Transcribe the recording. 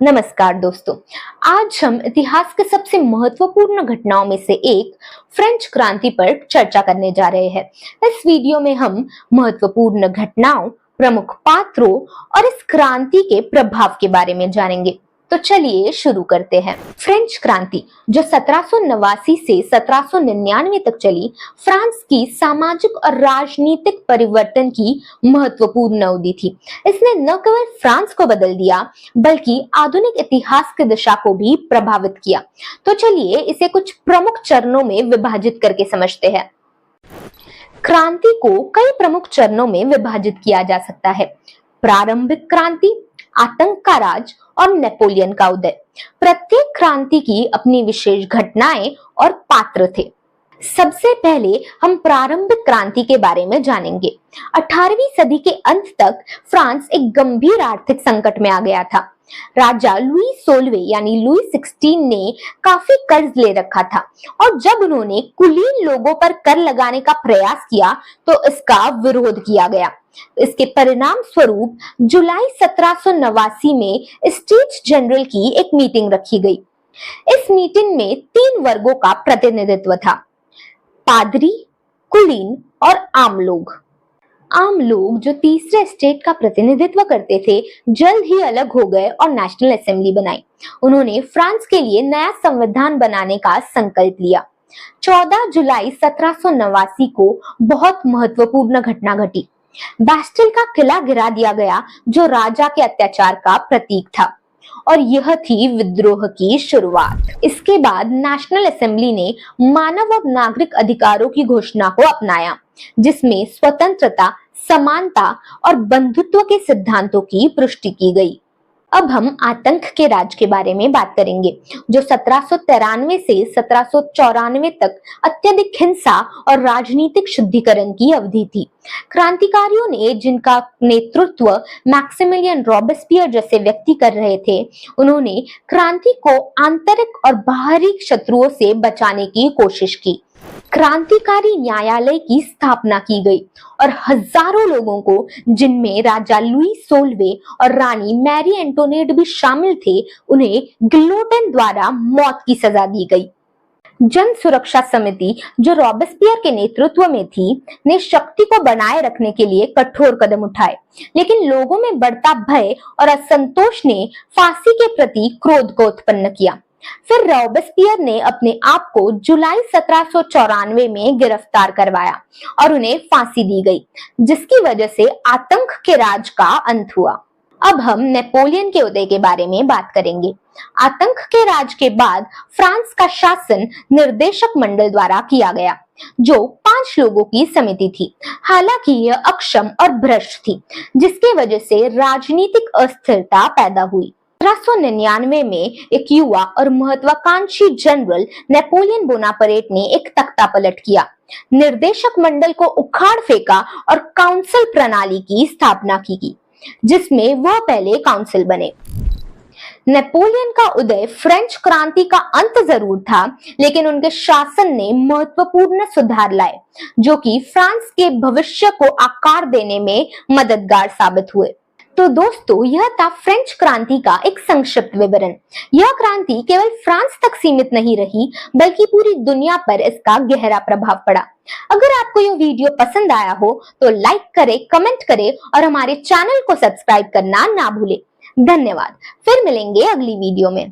नमस्कार दोस्तों। आज हम इतिहास के सबसे महत्वपूर्ण घटनाओं में से एक फ्रेंच क्रांति पर चर्चा करने जा रहे हैं। इस वीडियो में हम महत्वपूर्ण घटनाओं, प्रमुख पात्रों और इस क्रांति के प्रभाव के बारे में जानेंगे। तो चलिए शुरू करते हैं। फ्रेंच क्रांति जो 1789 से 1799 तक चली, फ्रांस की सामाजिक और राजनीतिक परिवर्तन की महत्वपूर्ण अवधि थी। इसने न केवल फ्रांस को बदल दिया बल्कि आधुनिक इतिहास की दिशा को भी प्रभावित किया। तो चलिए इसे कुछ प्रमुख चरणों में विभाजित करके समझते हैं। क्रांति को कई प्रमुख चरणों में विभाजित किया जा सकता है। प्रारंभिक क्रांति, आतंक का राज और नेपोलियन का उदय। प्रत्येक क्रांति की अपनी विशेष घटनाएं और पात्र थे। सबसे पहले हम प्रारंभिक क्रांति के बारे में जानेंगे। 18वीं सदी के अंत तक फ्रांस एक गंभीर आर्थिक संकट में आ गया था। राजा लुई 16वें यानी लुई 16 ने काफी कर्ज ले रखा था और जब उन्होंने कुलीन लोगों पर कर लगाने का प्रयास किया तो इसका विरोध किया गया। इसके परिणाम स्वरूप जुलाई 1789 में स्टेट्स जनरल की एक मीटिंग रखी गई। इस मीटिंग में 3 वर्गों का प्रतिनिधित्व था: पादरी, कुलीन और आम लोग। आम लोग जो तीसरे स्टेट का प्रतिनिधित्व करते थे, जल्द ही अलग हो गए और नेशनल असेंबली बनाई। उन्होंने फ्रांस के लिए नया संविधान बनाने का संकल्प लिया। 14 जुलाई 1789 को बहुत महत्वपूर्ण घटना घटी। बैस्टिल का किला गिरा दिया गया जो राजा के अत्याचार का प्रतीक था और यह थी विद्रोह की शुरुआत। इसके बाद नेशनल असेंबली ने मानव और नागरिक अधिकारों की घोषणा को अपनाया, जिसमें स्वतंत्रता, समानता और बंधुत्व के सिद्धांतों की पुष्टि की गई। अब हम आतंक के राज के बारे में बात करेंगे, जो 1793 से 1794 तक अत्यधिक हिंसा और राजनीतिक शुद्धिकरण की अवधि थी। क्रांतिकारियों ने, जिनका नेतृत्व मैक्सिमिलियन रॉबेस्पियर जैसे व्यक्ति कर रहे थे, उन्होंने क्रांति को आंतरिक और बाहरी शत्रुओं से बचाने की कोशिश की। क्रांतिकारी न्यायालय की स्थापना की गई और हजारों लोगों को, जिनमें राजा लुई 16वें और रानी मैरी एंटोनेट भी शामिल थे, उन्हें गिलोटिन द्वारा मौत की सजा दी गई। जन सुरक्षा समिति, जो रॉबेस्पियर के नेतृत्व में थी, ने शक्ति को बनाए रखने के लिए कठोर कदम उठाए, लेकिन लोगों में बढ़ता भय और असंतोष ने फांसी के प्रति क्रोध को उत्पन्न किया। फिर रॉबेस्पियर ने अपने आप को जुलाई 1794 में गिरफ्तार करवाया और उन्हें फांसी दी गई, जिसकी वजह से आतंक के राज का अंत हुआ। अब हम नेपोलियन के उदय के बारे में बात करेंगे। आतंक के राज के बाद फ्रांस का शासन निर्देशक मंडल द्वारा किया गया, जो 5 लोगों की समिति थी। हालांकि यह अक्षम और भ्रष्ट थी, जिसकी वजह से राजनीतिक अस्थिरता पैदा हुई। 1799 में एक युवा और महत्वाकांक्षी जनरल नेपोलियन बोनापार्ट ने एक तख्ता पलट किया, निर्देशक मंडल को उखाड़ फेंका और काउंसिल प्रणाली की स्थापना की गई, जिसमें वह पहले काउंसिल बने। नेपोलियन का उदय फ्रेंच क्रांति का अंत जरूर था, लेकिन उनके शासन ने महत्वपूर्ण सुधार लाए, जो कि फ्रांस के भविष्य को आकार देने में मददगार साबित हुए। तो दोस्तों, यह था फ्रेंच क्रांति का एक संक्षिप्त विवरण। यह क्रांति केवल फ्रांस तक सीमित नहीं रही, बल्कि पूरी दुनिया पर इसका गहरा प्रभाव पड़ा। अगर आपको यह वीडियो पसंद आया हो तो लाइक करें, कमेंट करें और हमारे चैनल को सब्सक्राइब करना ना भूलें। धन्यवाद। फिर मिलेंगे अगली वीडियो में।